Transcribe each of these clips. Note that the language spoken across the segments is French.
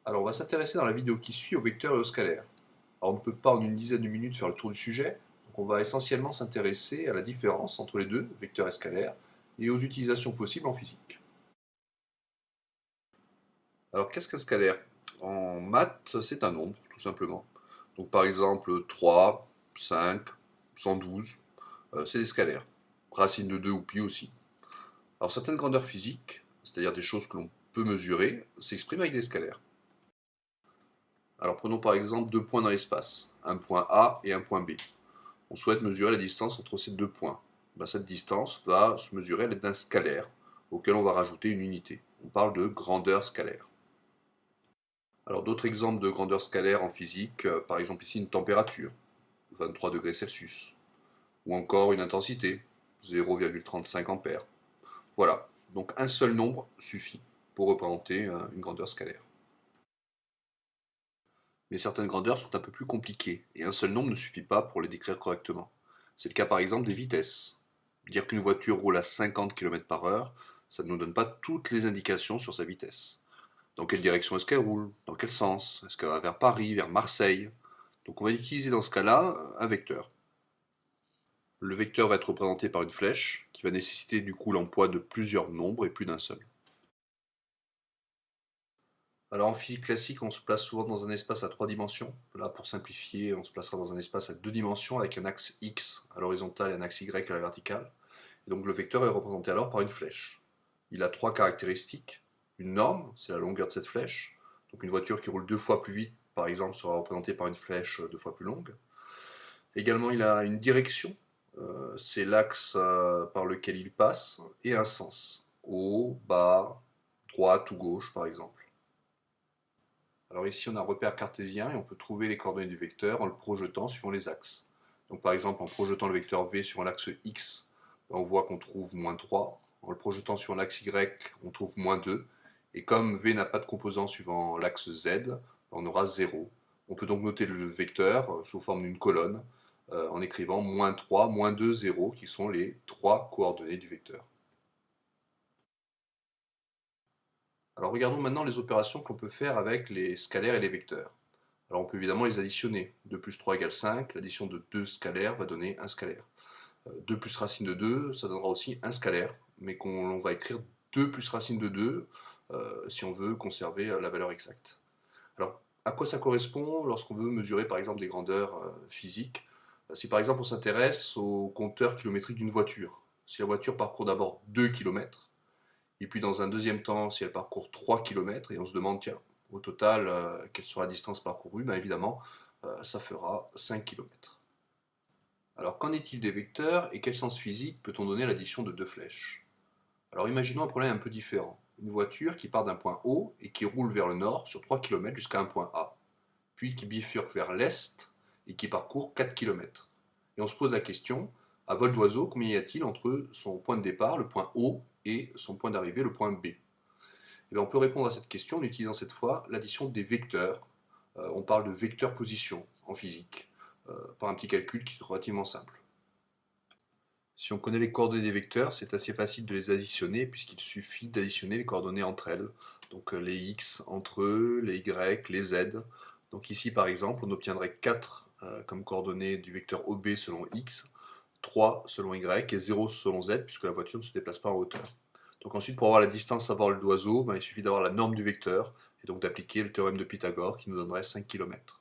Alors, on va s'intéresser dans la vidéo qui suit aux vecteurs et aux scalaires. Alors, on ne peut pas en une dizaine de minutes faire le tour du sujet, donc on va essentiellement s'intéresser à la différence entre les deux, vecteurs et scalaires, et aux utilisations possibles en physique. Alors, qu'est-ce qu'un scalaire? En maths, c'est un nombre, tout simplement. Donc, par exemple, 3, 5, 112, c'est des scalaires. Racine de 2 ou pi aussi. Alors, certaines grandeurs physiques, c'est-à-dire des choses que l'on peut mesurer, s'expriment avec des scalaires. Alors prenons par exemple deux points dans l'espace, un point A et un point B. On souhaite mesurer la distance entre ces deux points. Cette distance va se mesurer à l'aide d'un scalaire, auquel on va rajouter une unité. On parle de grandeur scalaire. Alors d'autres exemples de grandeur scalaire en physique, par exemple ici une température, 23 degrés Celsius, ou encore une intensité, 0,35 ampères. Voilà, donc un seul nombre suffit pour représenter une grandeur scalaire. Mais certaines grandeurs sont un peu plus compliquées, et un seul nombre ne suffit pas pour les décrire correctement. C'est le cas par exemple des vitesses. Dire qu'une voiture roule à 50 km/h, ça ne nous donne pas toutes les indications sur sa vitesse. Dans quelle direction est-ce qu'elle roule? Dans quel sens? Est-ce qu'elle va vers Paris, vers Marseille? Donc on va utiliser dans ce cas-là un vecteur. Le vecteur va être représenté par une flèche, qui va nécessiter du coup l'emploi de plusieurs nombres et plus d'un seul. Alors en physique classique, on se place souvent dans un espace à trois dimensions. Là, pour simplifier, on se placera dans un espace à deux dimensions avec un axe X à l'horizontale et un axe Y à la verticale. Et donc le vecteur est représenté alors par une flèche. Il a trois caractéristiques. Une norme, c'est la longueur de cette flèche. Donc une voiture qui roule deux fois plus vite, par exemple, sera représentée par une flèche deux fois plus longue. Également, il a une direction, c'est l'axe par lequel il passe, et un sens. Haut, bas, droite ou gauche, par exemple. Alors ici, on a un repère cartésien et on peut trouver les coordonnées du vecteur en le projetant suivant les axes. Donc par exemple, en projetant le vecteur v sur l'axe x, on voit qu'on trouve -3. En le projetant sur l'axe y, on trouve -2. Et comme v n'a pas de composant suivant l'axe z, on aura 0. On peut donc noter le vecteur sous forme d'une colonne en écrivant -3, -2, 0, qui sont les trois coordonnées du vecteur. Alors regardons maintenant les opérations qu'on peut faire avec les scalaires et les vecteurs. Alors on peut évidemment les additionner. 2 plus 3 égale 5, l'addition de deux scalaires va donner un scalaire. 2 plus racine de 2, ça donnera aussi un scalaire, mais qu'on va écrire 2 plus racine de 2 si on veut conserver la valeur exacte. Alors à quoi ça correspond lorsqu'on veut mesurer par exemple des grandeurs physiques? Si par exemple on s'intéresse au compteur kilométrique d'une voiture, si la voiture parcourt d'abord 2 km, et puis dans un deuxième temps, si elle parcourt 3 km, et on se demande, tiens, au total, quelle sera la distance parcourue? Évidemment, ça fera 5 km. Alors qu'en est-il des vecteurs et quel sens physique peut-on donner à l'addition de deux flèches? Alors imaginons un problème un peu différent. Une voiture qui part d'un point O et qui roule vers le nord sur 3 km jusqu'à un point A, puis qui bifurque vers l'est et qui parcourt 4 km. Et on se pose la question, à vol d'oiseau, combien y a-t-il entre son point de départ, le point O, et son point d'arrivée, le point B? Eh bien, on peut répondre à cette question en utilisant cette fois l'addition des vecteurs. On parle de vecteur position en physique, par un petit calcul qui est relativement simple. Si on connaît les coordonnées des vecteurs, c'est assez facile de les additionner puisqu'il suffit d'additionner les coordonnées entre elles. Donc les x entre eux, les y, les z. Donc ici par exemple, on obtiendrait 4 comme coordonnées du vecteur OB selon x, 3 selon y et 0 selon z puisque la voiture ne se déplace pas en hauteur. Donc ensuite, pour avoir la distance à vol d'oiseau, il suffit d'avoir la norme du vecteur et donc d'appliquer le théorème de Pythagore qui nous donnerait 5 km.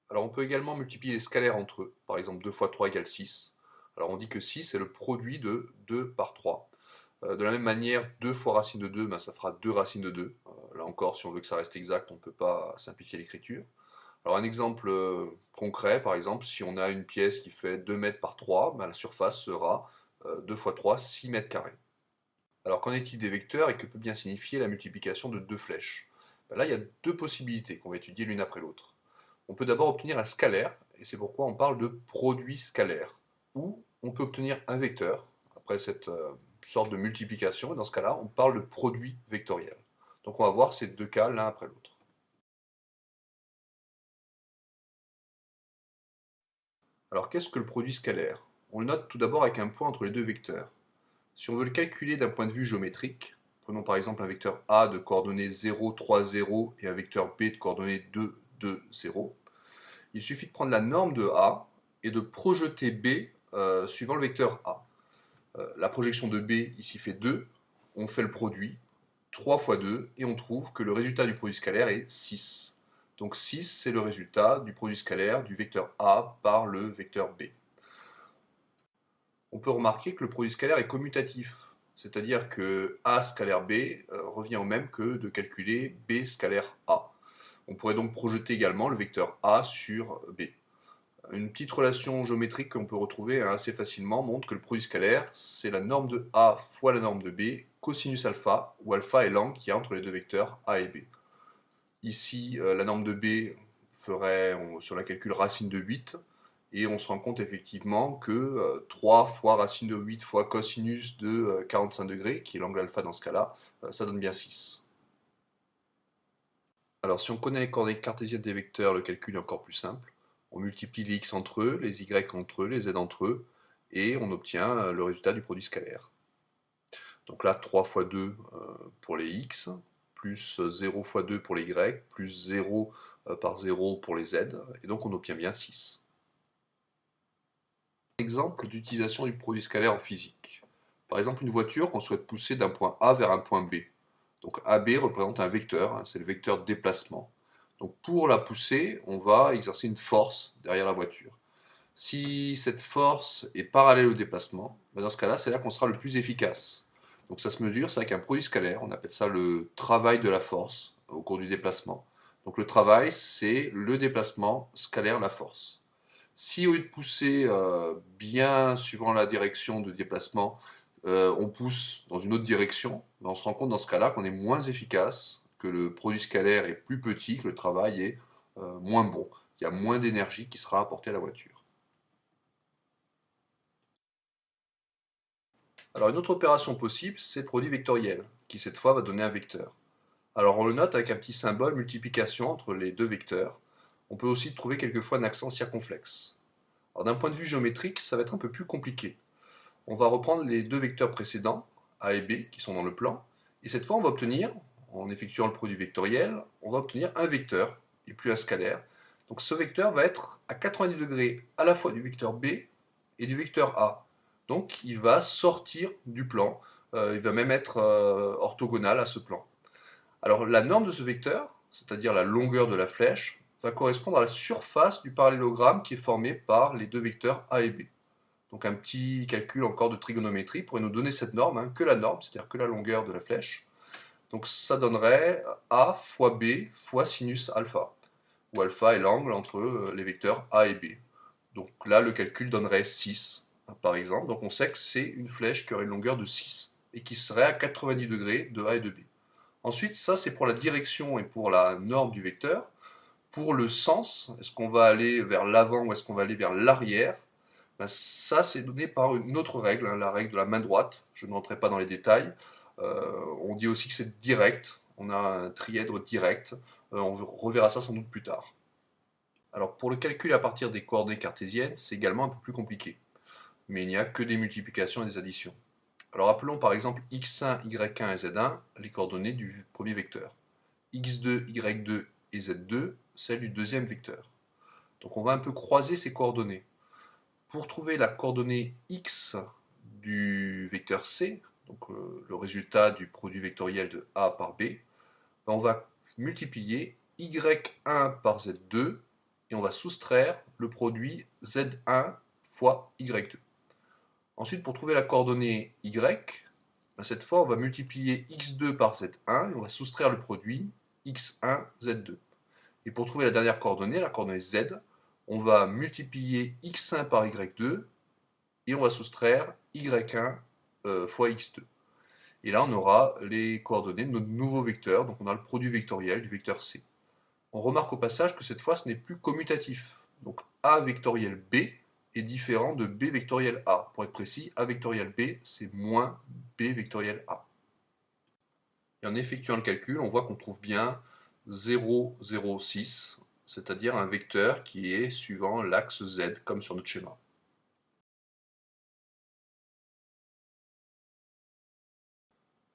Alors on peut également multiplier les scalaires entre eux. Par exemple, 2 fois 3 égale 6. Alors on dit que 6 est le produit de 2 par 3. De la même manière, 2 fois racine de 2, ça fera 2 racines de 2. Là encore, si on veut que ça reste exact, on ne peut pas simplifier l'écriture. Alors un exemple concret, par exemple, si on a une pièce qui fait 2 mètres par 3, la surface sera 2 fois 3, 6 mètres carrés. Alors qu'en est-il des vecteurs et que peut bien signifier la multiplication de deux flèches? Là, il y a deux possibilités qu'on va étudier l'une après l'autre. On peut d'abord obtenir un scalaire, et c'est pourquoi on parle de produit scalaire. Ou on peut obtenir un vecteur, après cette sorte de multiplication, et dans ce cas-là, on parle de produit vectoriel. Donc on va voir ces deux cas l'un après l'autre. Alors qu'est-ce que le produit scalaire? On le note tout d'abord avec un point entre les deux vecteurs. Si on veut le calculer d'un point de vue géométrique, Prenons par exemple un vecteur A de coordonnées 0, 3, 0 et un vecteur B de coordonnées 2, 2, 0. Il suffit de prendre la norme de A et de projeter B suivant le vecteur A. La projection de B ici fait 2, on fait le produit, 3 fois 2, et on trouve que le résultat du produit scalaire est 6. Donc 6, c'est le résultat du produit scalaire du vecteur A par le vecteur B. On peut remarquer que le produit scalaire est commutatif, c'est-à-dire que A scalaire B revient au même que de calculer B scalaire A. On pourrait donc projeter également le vecteur A sur B. Une petite relation géométrique qu'on peut retrouver assez facilement montre que le produit scalaire, c'est la norme de A fois la norme de B, cosinus alpha, où alpha est l'angle qu'il y a entre les deux vecteurs A et B. Ici, la norme de B ferait, sur la calcul, racine de 8, et on se rend compte effectivement que 3 fois racine de 8 fois cosinus de 45 degrés, qui est l'angle alpha dans ce cas-là, ça donne bien 6. Alors si on connaît les coordonnées cartésiennes des vecteurs, le calcul est encore plus simple. On multiplie les x entre eux, les y entre eux, les z entre eux, et on obtient le résultat du produit scalaire. Donc là, 3 fois 2 pour les x, plus 0 fois 2 pour les y, plus 0 par 0 pour les z, et donc on obtient bien 6. Exemple d'utilisation du produit scalaire en physique. Par exemple, une voiture qu'on souhaite pousser d'un point A vers un point B. Donc AB représente un vecteur, c'est le vecteur de déplacement. Donc pour la pousser, on va exercer une force derrière la voiture. Si cette force est parallèle au déplacement, dans ce cas-là, c'est là qu'on sera le plus efficace. Donc ça se mesure, c'est avec un produit scalaire, on appelle ça le travail de la force au cours du déplacement. Donc le travail, c'est le déplacement scalaire la force. Si au lieu de pousser bien suivant la direction de déplacement, on pousse dans une autre direction, on se rend compte dans ce cas-là qu'on est moins efficace, que le produit scalaire est plus petit, que le travail est moins bon. Il y a moins d'énergie qui sera apportée à la voiture. Alors une autre opération possible, c'est le produit vectoriel, qui cette fois va donner un vecteur. Alors on le note avec un petit symbole multiplication entre les deux vecteurs. On peut aussi trouver quelquefois un accent circonflexe. Alors d'un point de vue géométrique, ça va être un peu plus compliqué. On va reprendre les deux vecteurs précédents, A et B, qui sont dans le plan, et cette fois on va obtenir, en effectuant le produit vectoriel, on va obtenir un vecteur, et plus un scalaire. Donc ce vecteur va être à 90 degrés à la fois du vecteur B et du vecteur A. Donc il va sortir du plan, il va même être orthogonal à ce plan. Alors la norme de ce vecteur, c'est-à-dire la longueur de la flèche, va correspondre à la surface du parallélogramme qui est formé par les deux vecteurs A et B. Donc un petit calcul encore de trigonométrie pourrait nous donner cette norme, que la norme, c'est-à-dire que la longueur de la flèche. Donc ça donnerait A fois B fois sinus alpha, où alpha est l'angle entre les vecteurs A et B. Donc là, le calcul donnerait 6, par exemple. Donc on sait que c'est une flèche qui aurait une longueur de 6 et qui serait à 90 degrés de A et de B. Ensuite, ça c'est pour la direction et pour la norme du vecteur. Pour le sens, est-ce qu'on va aller vers l'avant ou est-ce qu'on va aller vers l'arrière? Ben, ça c'est donné par une autre règle, la règle de la main droite. Je ne rentrerai pas dans les détails. On dit aussi que c'est direct, on a un trièdre direct. On reverra ça sans doute plus tard. Alors pour le calcul à partir des coordonnées cartésiennes, c'est également un peu plus compliqué. Mais il n'y a que des multiplications et des additions. Alors appelons par exemple x1, y1 et z1 les coordonnées du premier vecteur. x2, y2 et z2, celles du deuxième vecteur. Donc on va un peu croiser ces coordonnées. Pour trouver la coordonnée x du vecteur c, donc le résultat du produit vectoriel de A par B, on va multiplier y1 par z2 et on va soustraire le produit z1 fois y2. Ensuite, pour trouver la coordonnée y, cette fois, on va multiplier x2 par z1 et on va soustraire le produit x1, z2. Et pour trouver la dernière coordonnée, la coordonnée z, on va multiplier x1 par y2 et on va soustraire y1 fois x2. Et là, on aura les coordonnées de notre nouveau vecteur, donc on a le produit vectoriel du vecteur c. On remarque au passage que cette fois, ce n'est plus commutatif. Donc A vectoriel B est différent de B vectoriel A. Pour être précis, A vectoriel B, c'est moins B vectoriel A. Et en effectuant le calcul, on voit qu'on trouve bien 0, 0, 6, c'est-à-dire un vecteur qui est suivant l'axe Z, comme sur notre schéma.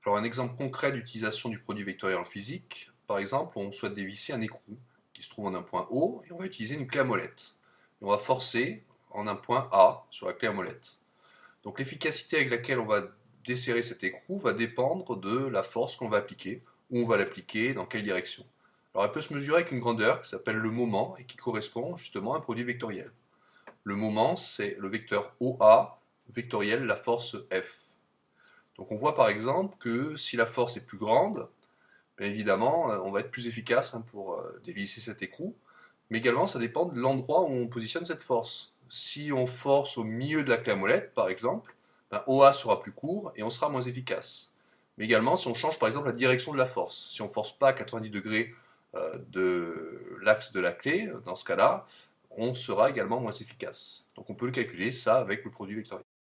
Alors un exemple concret d'utilisation du produit vectoriel en physique, par exemple, on souhaite dévisser un écrou qui se trouve en un point O et on va utiliser une clé à molette. On va forcer en un point A sur la clé à molette. Donc l'efficacité avec laquelle on va desserrer cet écrou va dépendre de la force qu'on va appliquer, où on va l'appliquer, dans quelle direction. Alors elle peut se mesurer avec une grandeur qui s'appelle le moment et qui correspond justement à un produit vectoriel. Le moment, c'est le vecteur OA vectoriel la force F. Donc on voit par exemple que si la force est plus grande, bien évidemment, on va être plus efficace pour dévisser cet écrou, mais également ça dépend de l'endroit où on positionne cette force. Si on force au milieu de la clé à molette, par exemple, ben, OA sera plus court et on sera moins efficace. Mais également, si on change par exemple la direction de la force, si on ne force pas à 90 degrés de l'axe de la clé, dans ce cas-là, on sera également moins efficace. Donc on peut le calculer ça avec le produit vectoriel.